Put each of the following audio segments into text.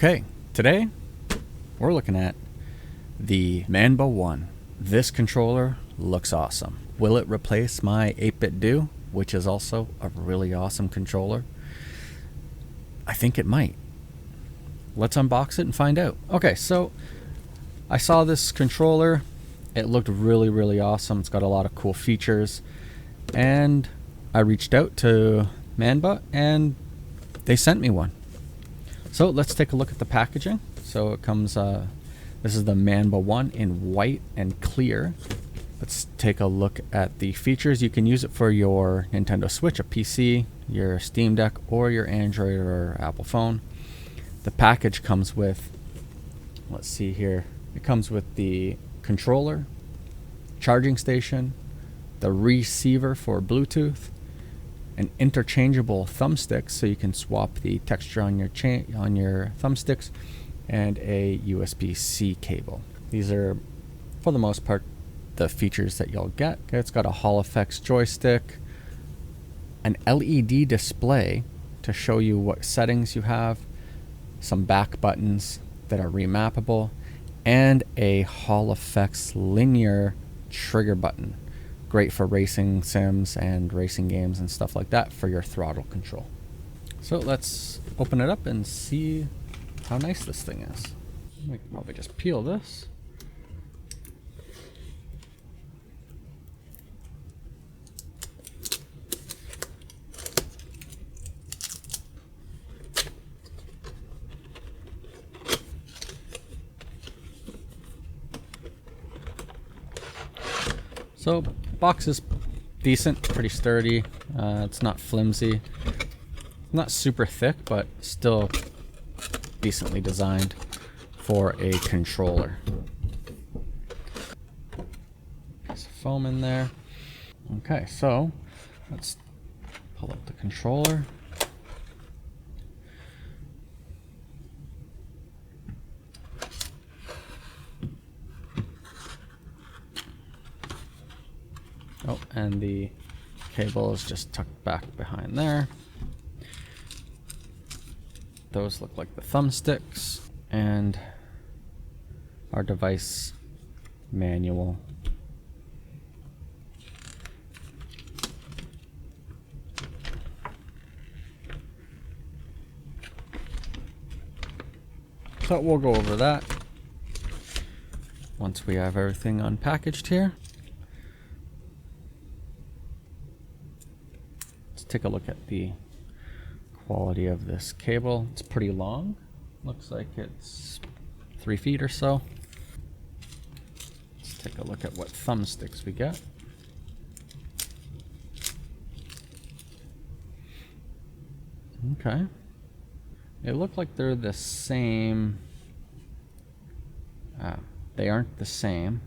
Okay, today we're looking at the Manba One. This controller looks awesome. Will it replace my 8-bit Do, which is also a really awesome controller? I think it might. Let's unbox it and find out. Okay, so I saw this controller. It looked really awesome. It's got a lot of cool features. And I reached out to Manba and they sent me one. So let's take a look at the packaging. So it comes, this is the Manba One in white and clear. Let's take a look at the features. You can use it for your Nintendo Switch, a PC, your Steam Deck, or your Android or Apple phone. The package comes with, let's see here, it comes with the controller, charging station, the receiver for Bluetooth, an interchangeable thumbstick so you can swap the texture on your thumbsticks, and a USB-C cable. These are, for the most part, the features that you'll get. Okay, it's got a Hall Effects joystick, an LED display to show you what settings you have, some back buttons that are remappable, and a Hall Effects linear trigger button. Great for racing sims and racing games and stuff like that for your throttle control. So let's open it up and see how nice this thing is. I can probably just peel this. So box is decent, pretty sturdy. It's not flimsy, not super thick, but still decently designed for a controller. There's foam in there. Okay, so let's pull up the controller. Oh, and the cable is just tucked back behind there. Those look like the thumbsticks, and our device manual. So we'll go over that once we have everything unpackaged here. Take a look at the quality of this cable. It's pretty long. Looks like it's 3 feet or so. Let's take a look at what thumbsticks we get. Okay. They look like they're the same. They aren't the same.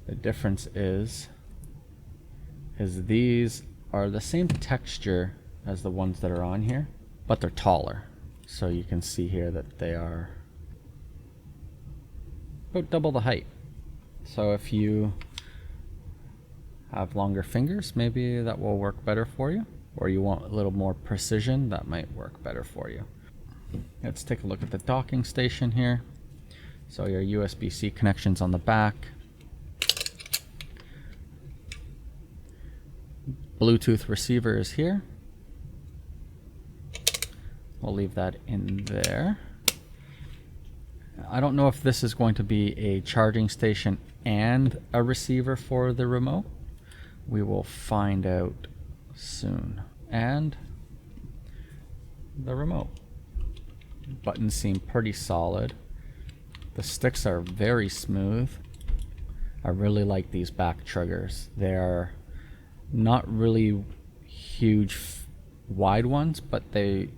The difference is these are the same texture as the ones that are on here, but they're taller. So you can see here that they are about double the height. So if you have longer fingers, maybe that will work better for you, or you want a little more precision, that might work better for you. Let's take a look at the docking station here. So your USB-C connections on the back, Bluetooth receiver is here. We'll leave that in there. I don't know if this is going to be a charging station and a receiver for the remote. We will find out soon. And the remote. Buttons seem pretty solid. The sticks are very smooth. I really like these back triggers. They're not really huge wide ones, but they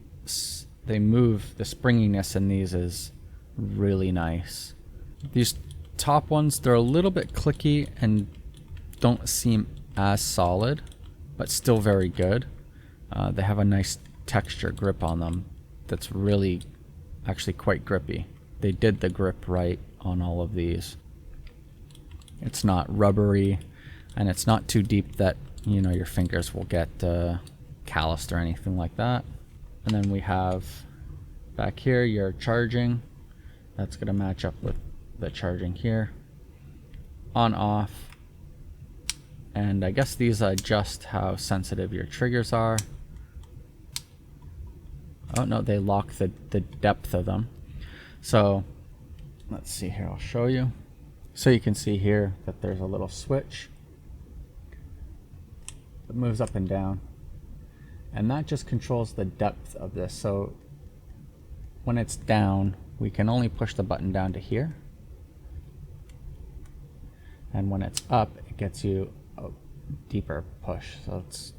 move. The springiness in these is really nice. These top ones, they're a little bit clicky and don't seem as solid, but still very good. They have a nice texture grip on them that's really actually quite grippy. They did the grip right on all of these. It's not rubbery, and it's not too deep that your fingers will get calloused or anything like that. And then we have Back here, your charging. That's going to match up with the charging here. On, off. And I guess these adjust how sensitive your triggers are. Oh no, they lock the depth of them. So let's see here, I'll show you. So you can see here that there's a little switch that moves up and down. And that just controls the depth of this. So when it's down, we can only push the button down to here. And when it's up, it gets you a deeper push. So it's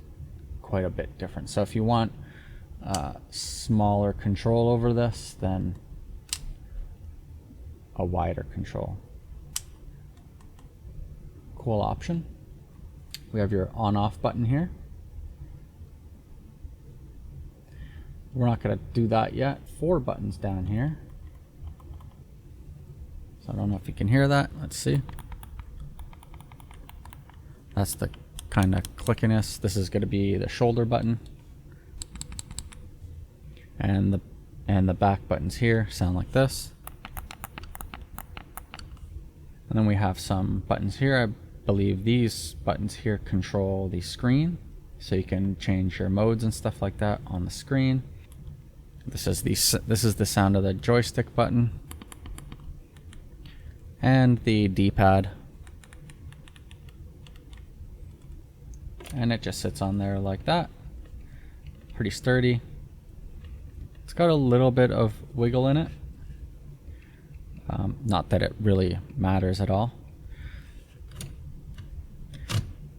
quite a bit different. So if you want smaller control over this, then a wider control. Cool option. We have your on-off button here. We're not going to do that yet. 4 buttons down here. So I don't know if you can hear that. Let's see. That's the kind of clickiness. This is going to be the shoulder button. And the back buttons here sound like this. And then we have some buttons here. I believe these buttons here control the screen. So you can change your modes and stuff like that on the screen. This is the sound of the joystick button. And the D-pad. And it just sits on there like that. Pretty sturdy. It's got a little bit of wiggle in it. Not that it really matters at all.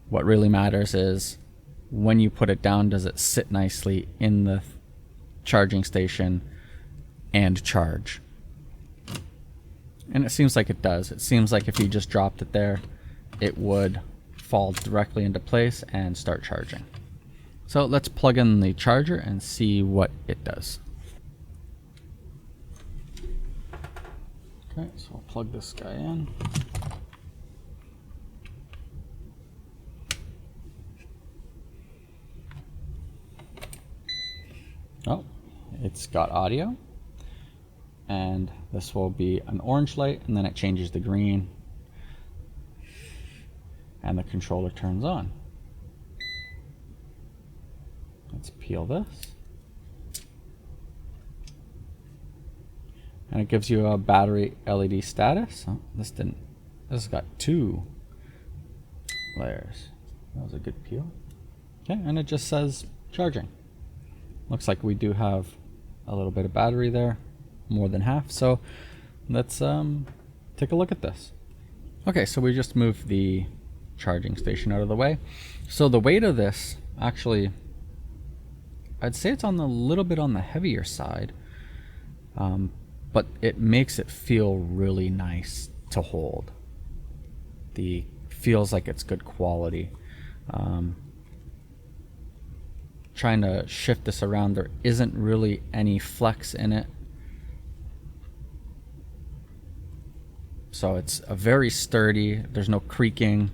What really matters is when you put it down, does it sit nicely in the charging station and charge? And it seems like it does. It seems like if you just dropped it there, it would fall directly into place and start charging. So let's plug in the charger and see what it does. Okay, so I'll plug this guy in. Oh, it's got audio. And this will be an orange light, and then it changes to green. And the controller turns on. Let's peel this. And it gives you a battery LED status. Oh, this has got 2 layers. That was a good peel. Okay, and it just says charging. Looks like we do have a little bit of battery there, more than half. So let's take a look at this. Okay, so we just moved the charging station out of the way. So the weight of this, actually, I'd say it's on a little bit on the heavier side, but it makes it feel really nice to hold. Feels like it's good quality. Trying to shift this around, there isn't really any flex in it. So it's a very sturdy, there's no creaking.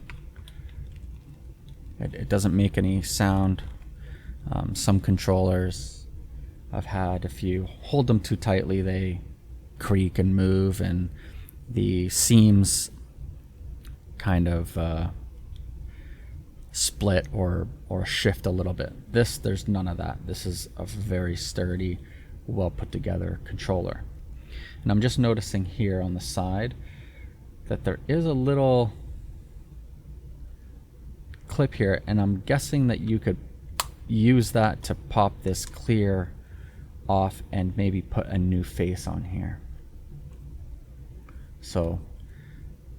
It doesn't make any sound. Some controllers I've had, if you hold them too tightly, they creak and move, and the seams kind of split or shift a little bit. There's none of that. This is a very sturdy, well put together controller. And I'm just noticing here on the side that there is a little clip here, and I'm guessing that you could use that to pop this clear off and maybe put a new face on here. So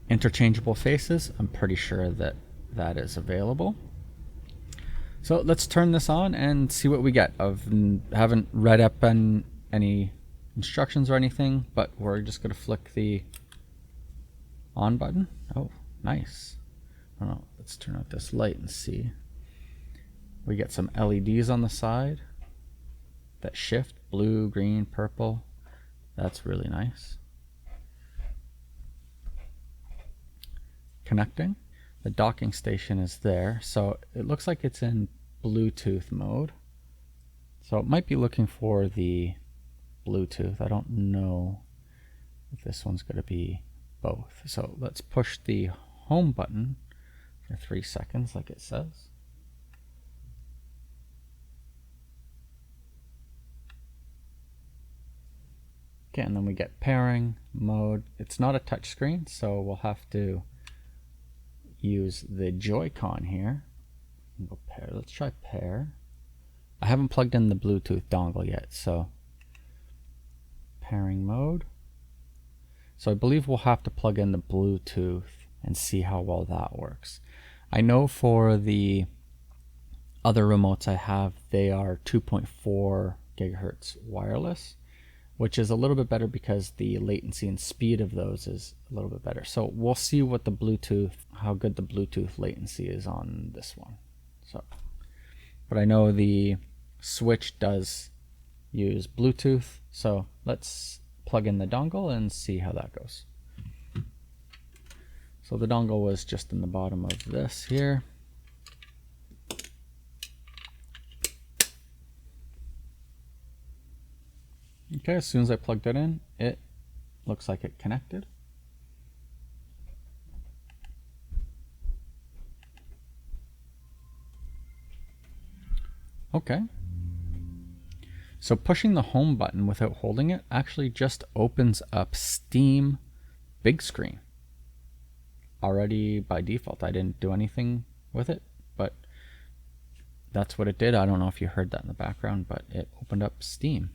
interchangeable faces, I'm pretty sure that that is available. So let's turn this on and see what we get. I haven't read up on any instructions or anything, but we're just going to flick the on button. Oh, nice. I don't know. Let's turn out this light and see. We get some LEDs on the side that shift, blue, green, purple. That's really nice. Connecting. The docking station is there, so it looks like it's in Bluetooth mode. So it might be looking for the Bluetooth. I don't know if this one's going to be both. So let's push the home button for 3 seconds like it says. Okay, and then we get pairing mode. It's not a touch screen, so we'll have to use the Joy-Con here. Go pair. Let's try pair. I haven't plugged in the Bluetooth dongle yet, so pairing mode. So I believe we'll have to plug in the Bluetooth and see how well that works. I know for the other remotes I have, they are 2.4 gigahertz wireless, which is a little bit better because the latency and speed of those is a little bit better. So we'll see what the Bluetooth, how good the Bluetooth latency is on this one. So, but I know the Switch does use Bluetooth, so let's plug in the dongle and see how that goes. So the dongle was just in the bottom of this here. Okay, as soon as I plugged it in, it looks like it connected. Okay. So pushing the home button without holding it actually just opens up Steam big screen. Already by default, I didn't do anything with it, but that's what it did. I don't know if you heard that in the background, but it opened up Steam.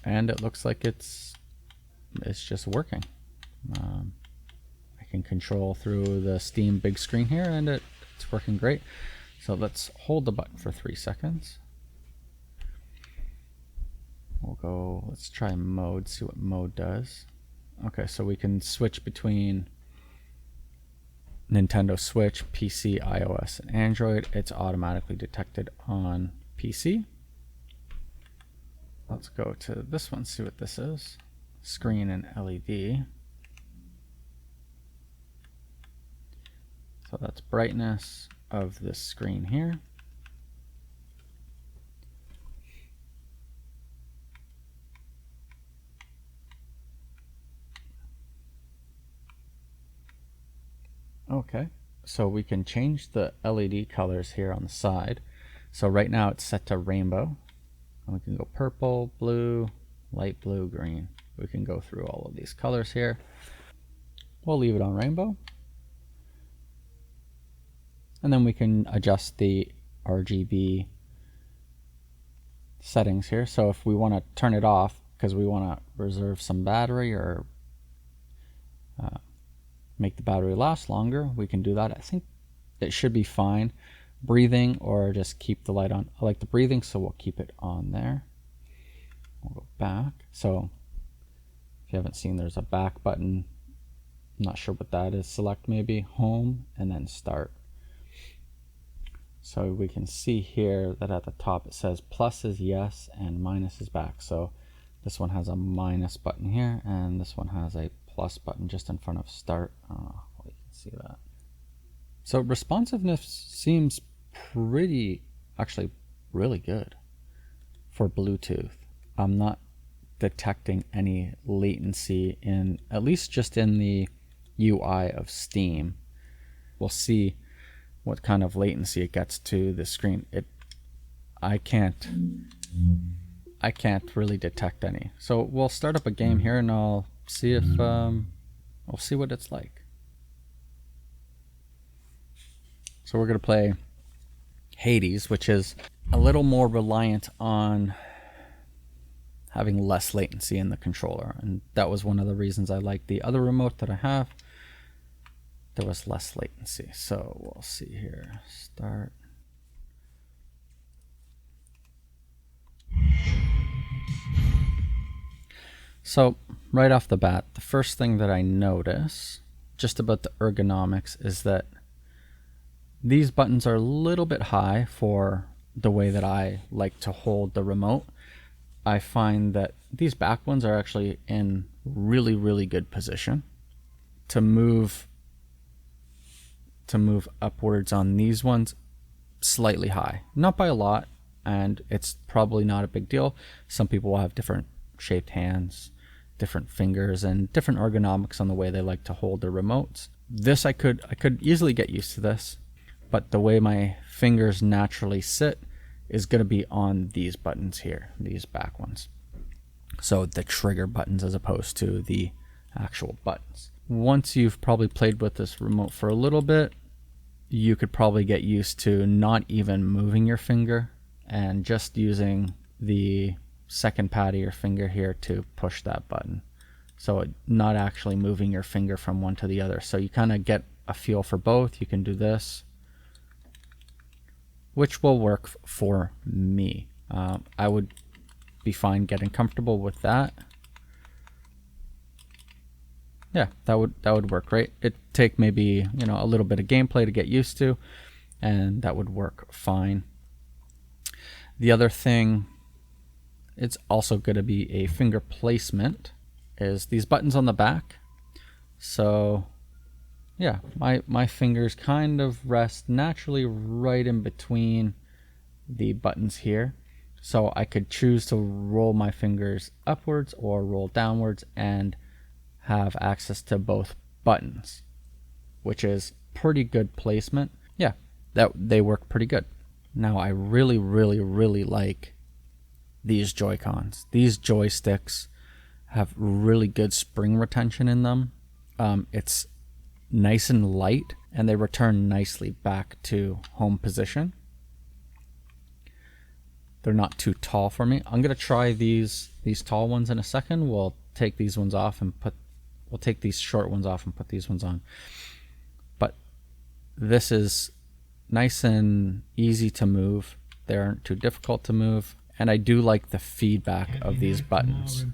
And it looks like it's just working. I can control through the Steam big screen here, and it's working great. So let's hold the button for 3 seconds. We'll go, let's try mode, see what mode does. Okay, so we can switch between Nintendo Switch, PC, iOS, and Android. It's automatically detected on PC. Let's go to this one, see what this is. Screen and LED. So that's brightness of this screen here. Okay, so we can change the LED colors here on the side. So right now it's set to rainbow. And we can go purple, blue, light blue, green. We can go through all of these colors here. We'll leave it on rainbow. And then we can adjust the RGB settings here. So if we want to turn it off because we want to reserve some battery or make the battery last longer, we can do that. I think it should be fine. Breathing, or just keep the light on. I like the breathing, so we'll keep it on there. We'll go back. So if you haven't seen, there's a back button. I'm not sure what that is. Select maybe home and then start. So we can see here that at the top it says plus is yes and minus is back. So this one has a minus button here, and this one has a plus button just in front of start. I don't know if you can see that. So responsiveness seems actually really good for Bluetooth. I'm not detecting any latency in, at least just in the UI of Steam. We'll see what kind of latency it gets to the screen. I can't really detect any. So we'll start up a game here and I'll see if we'll see what it's like. So we're going to play Hades, which is a little more reliant on having less latency in the controller. And that was one of the reasons I liked the other remote that I have. There was less latency. So we'll see here. Start. So right off the bat, the first thing that I notice just about the ergonomics is that these buttons are a little bit high for the way that I like to hold the remote. I find that these back ones are actually in really, really good position. To move upwards on these ones, slightly high. Not by a lot, and it's probably not a big deal. Some people will have different shaped hands, different fingers, and different ergonomics on the way they like to hold their remotes. This I could easily get used to this, but the way my fingers naturally sit is going to be on these buttons here, these back ones. So the trigger buttons as opposed to the actual buttons. Once you've probably played with this remote for a little bit, you could probably get used to not even moving your finger and just using the second pad of your finger here to push that button. So not actually moving your finger from one to the other. So you kind of get a feel for both. You can do this, which will work for me. I would be fine getting comfortable with that. Yeah, that would work great. It'd take maybe, you know, a little bit of gameplay to get used to, and that would work fine. The other thing, it's also going to be a finger placement, is these buttons on the back. So yeah, my fingers kind of rest naturally right in between the buttons here. So I could choose to roll my fingers upwards or roll downwards and have access to both buttons, which is pretty good placement. Yeah, that they work pretty good. Now I really like these Joy-Cons. These joysticks have really good spring retention in them. It's nice and light, and they return nicely back to home position. They're not too tall for me. I'm gonna try these tall ones in a second. We'll take these ones off and we'll take these short ones off and put these ones on. But this is nice and easy to move. They aren't too difficult to move, and I do like the feedback of these buttons.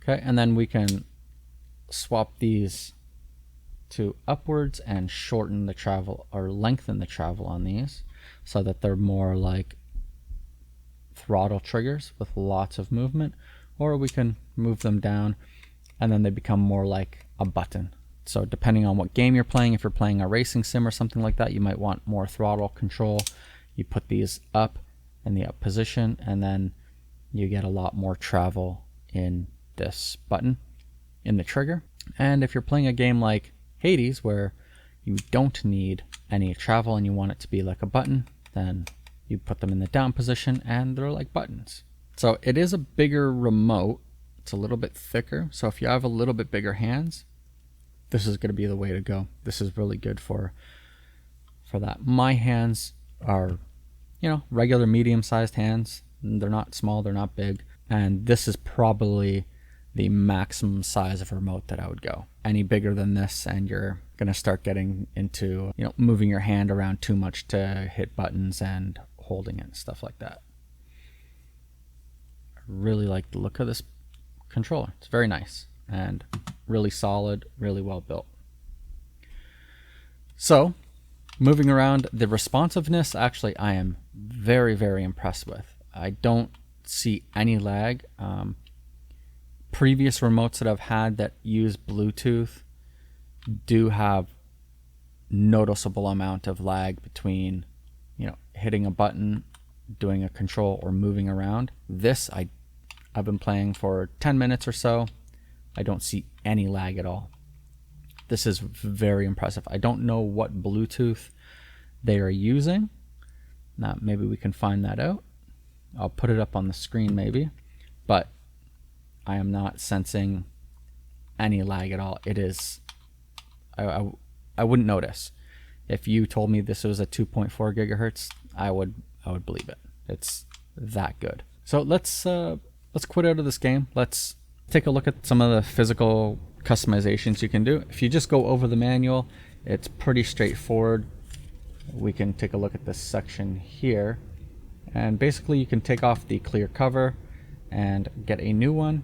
Okay, and then we can swap these to upwards and shorten the travel or lengthen the travel on these so that they're more like throttle triggers with lots of movement, or we can move them down and then they become more like a button. So depending on what game you're playing, if you're playing a racing sim or something like that, you might want more throttle control. You put these up in the up position, and then you get a lot more travel in this button in the trigger. And if you're playing a game like Hades where you don't need any travel and you want it to be like a button, then you put them in the down position and they're like buttons. So it is a bigger remote. It's a little bit thicker. So if you have a little bit bigger hands, this is going to be the way to go. This is really good for that. My hands are, you know, regular medium-sized hands. They're not small, they're not big. And this is probably the maximum size of remote that I would go. Any bigger than this and you're going to start getting into, you know, moving your hand around too much to hit buttons and holding it and stuff like that. I really like the look of this controller. It's very nice and really solid, really well built. So moving around, the responsiveness, actually I am very impressed with. I don't see any lag. Previous remotes that I've had that use Bluetooth do have noticeable amount of lag between, you know, hitting a button, doing a control, or moving around. This I've been playing for 10 minutes or so. I don't see any lag at all. This is very impressive. I don't know what Bluetooth they are using. Now maybe we can find that out. I'll put it up on the screen maybe, but I am not sensing any lag at all. It is, I wouldn't notice. If you told me this was a 2.4 gigahertz, I would believe it. It's that good. So let's quit out of this game. Let's take a look at some of the physical customizations you can do. If you just go over the manual, it's pretty straightforward. We can take a look at this section here, and basically you can take off the clear cover and get a new one.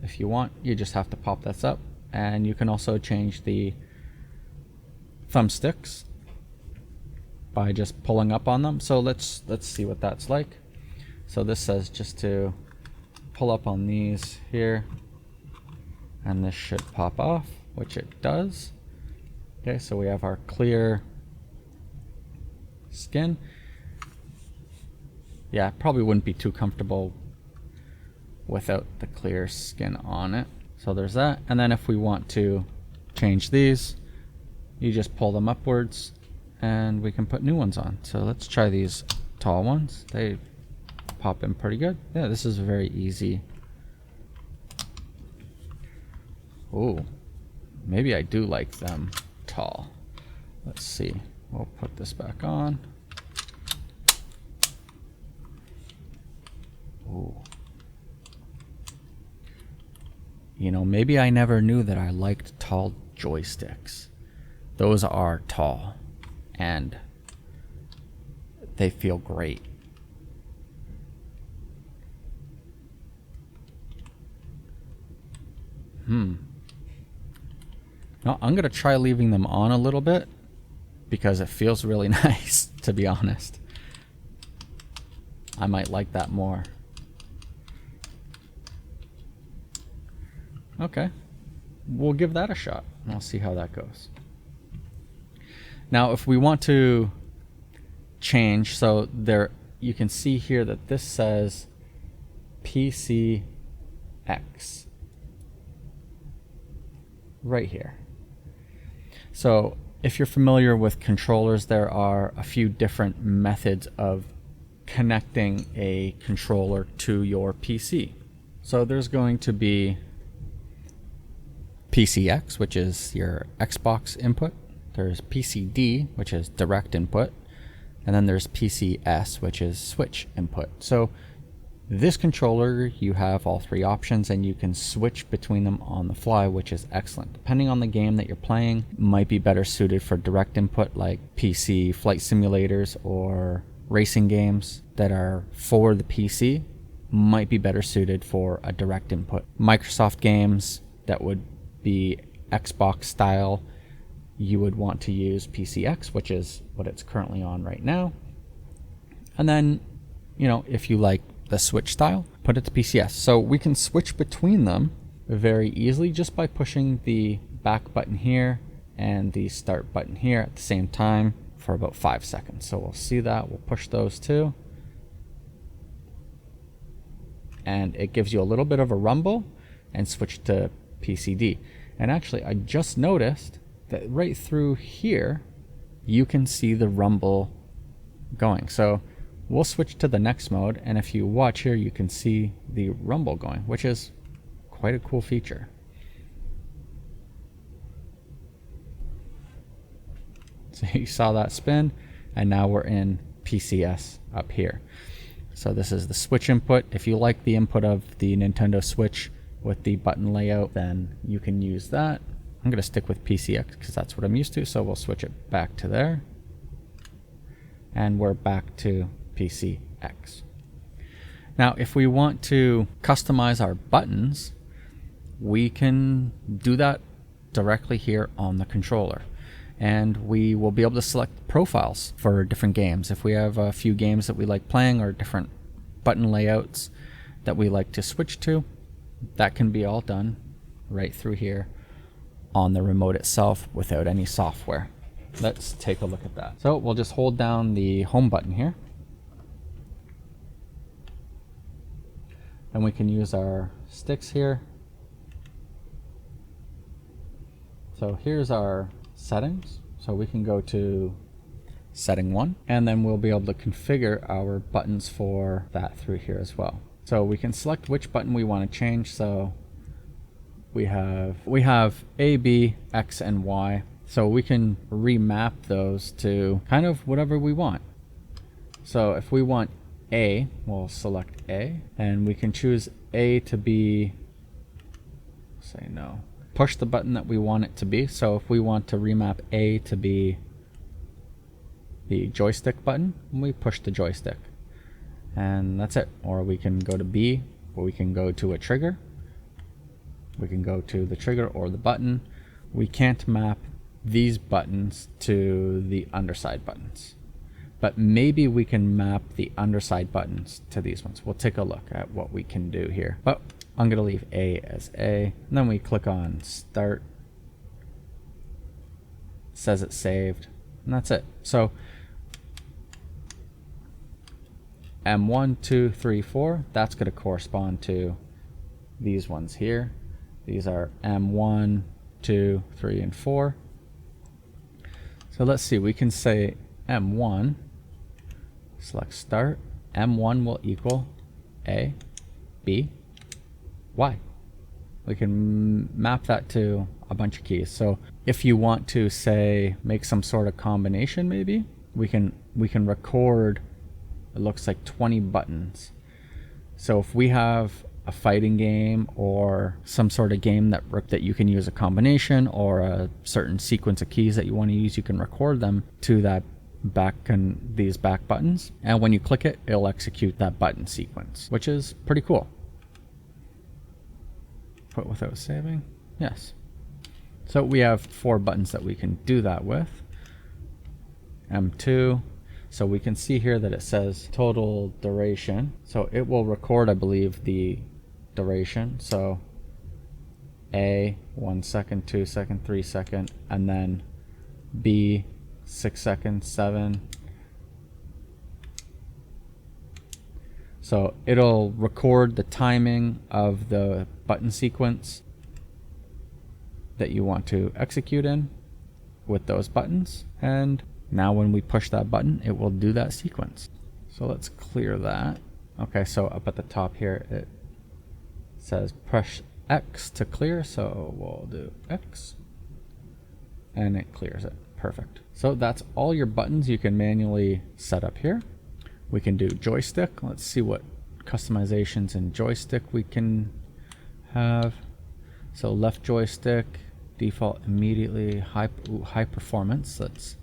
If you want, you just have to pop this up, and you can also change the thumbsticks by just pulling up on them. So let's see what that's like. So this says just to pull up on these here, and this should pop off, which it does. Okay, so we have our clear skin. Yeah, probably wouldn't be too comfortable without the clear skin on it. So there's that. And then if we want to change these, you just pull them upwards and we can put new ones on. So let's try these tall ones. They pop in pretty good. Yeah, this is very easy. Oh, maybe I do like them tall. Let's see. We'll put this back on. Oh. You know, maybe I never knew that I liked tall joysticks. Those are tall and they feel great. Now I'm gonna try leaving them on a little bit because it feels really nice, to be honest. I might like that more. Okay, we'll give that a shot and I'll see how that goes. Now if we want to change, so there you can see here that this says PCX right here. So if you're familiar with controllers, there are a few different methods of connecting a controller to your PC. So there's going to be PCX, which is your Xbox input. There's PCD, which is direct input. And then there's PCS, which is switch input. So this controller, you have all three options and you can switch between them on the fly, which is excellent. Depending on the game that you're playing, might be better suited for direct input like PC flight simulators or racing games that are for the PC might be better suited for a direct input. Microsoft games that would be Xbox style, you would want to use PCX, which is what it's currently on right now. And then, you know, if you like the switch style, put it to PCS. So we can switch between them very easily just by pushing the back button here and the start button here at the same time for about 5 seconds. So we'll see that. We'll push those two. And it gives you a little bit of a rumble and switch to PCD. And actually, I just noticed that right through here, you can see the rumble going. So we'll switch to the next mode, and if you watch here, you can see the rumble going, which is quite a cool feature. So you saw that spin, and now we're in PCS up here. So this is the switch input. If you like the input of the Nintendo Switch with the button layout, then you can use that. I'm going to stick with PCX because that's what I'm used to, so we'll switch it back to there. And we're back to PCX. Now, if we want to customize our buttons, we can do that directly here on the controller. And we will be able to select profiles for different games. If we have a few games that we like playing or different button layouts that we like to switch to, that can be all done right through here on the remote itself without any software. Let's take a look at that. So we'll just hold down the home button here. And we can use our sticks here. So here's our settings. So we can go to setting 1, and then we'll be able to configure our buttons for that through here as well. So we can select which button we want to change. So we have A, B, X, and Y. So we can remap those to kind of whatever we want. So if we want A, we'll select A, and we can choose A to be, say no, push the button that we want it to be. So if we want to remap A to be the joystick button, we push the joystick. And that's it. Or we can go to B, or we can go to a trigger. We can go to the trigger or the button. We can't map these buttons to the underside buttons, but maybe we can map the underside buttons to these ones. We'll take a look at what we can do here. But I'm gonna leave A as A, and then we click on start says it's saved, and that's it. So M1, 2, 3, 4, that's going to correspond to these ones here. These are M1, 2, 3, and 4. So let's see, we can say M1, select start, M1 will equal A, B, Y. We can map that to a bunch of keys. So if you want to say make some sort of combination, maybe we can record, it looks like 20 buttons. So if we have a fighting game or some sort of game that you can use a combination or a certain sequence of keys that you want to use, you can record them to that these back buttons, and when you click it, it'll execute that button sequence, which is pretty cool. Put without saving, yes. So we have 4 buttons that we can do that with. M2, so we can see here that it says total duration, so it will record, I believe, the duration. So A, 1 second, 2 second, 3 second, and then B, 6 seconds, 7. So it'll record the timing of the button sequence that you want to execute in with those buttons, and now when we push that button, it will do that sequence. So let's clear that. Okay, so up at the top here it says press X to clear, so we'll do X and it clears it. Perfect. So that's all your buttons you can manually set up here. We can do joystick. Let's see what customizations in joystick we can have. So left joystick, default immediately, high performance. Let's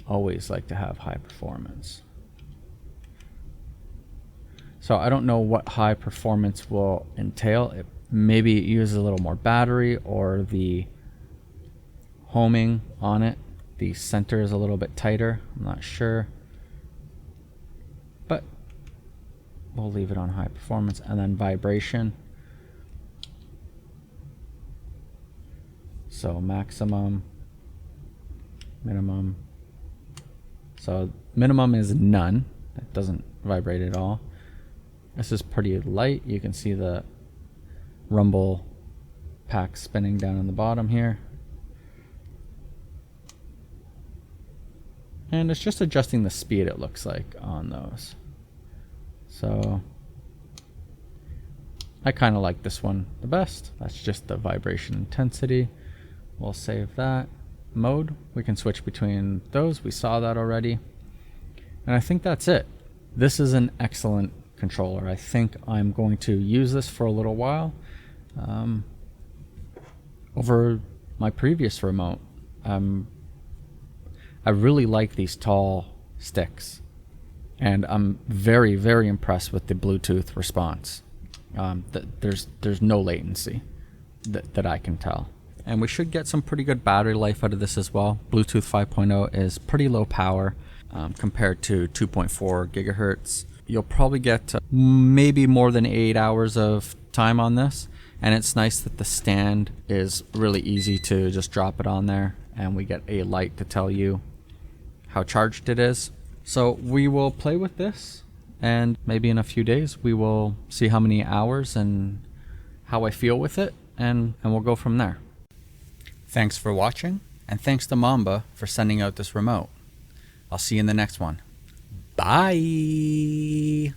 always like to have high performance. So I don't know what high performance will entail. It maybe it uses a little more battery, or the homing on it, the center is a little bit tighter. I'm not sure, but we'll leave it on high performance. And then vibration, so maximum, minimum. So minimum is none, it doesn't vibrate at all. This is pretty light. You can see the rumble pack spinning down in the bottom here. And it's just adjusting the speed, it looks like, on those. So I kind of like this one the best. That's just the vibration intensity. We'll save that. Mode, we can switch between those. We saw that already. And I think that's it. This is an excellent controller. I think I'm going to use this for a little while. Over my previous remote, I really like these tall sticks, and I'm very, very impressed with the Bluetooth response. There's no latency that I can tell. And we should get some pretty good battery life out of this as well. Bluetooth 5.0 is pretty low power compared to 2.4 gigahertz. You'll probably get maybe more than 8 hours of time on this. And it's nice that the stand is really easy to just drop it on there, and we get a light to tell you how charged it is. So we will play with this, and maybe in a few days we will see how many hours and how I feel with it, and we'll go from there. Thanks for watching, and thanks to Manba for sending out this remote. I'll see you in the next one. Bye!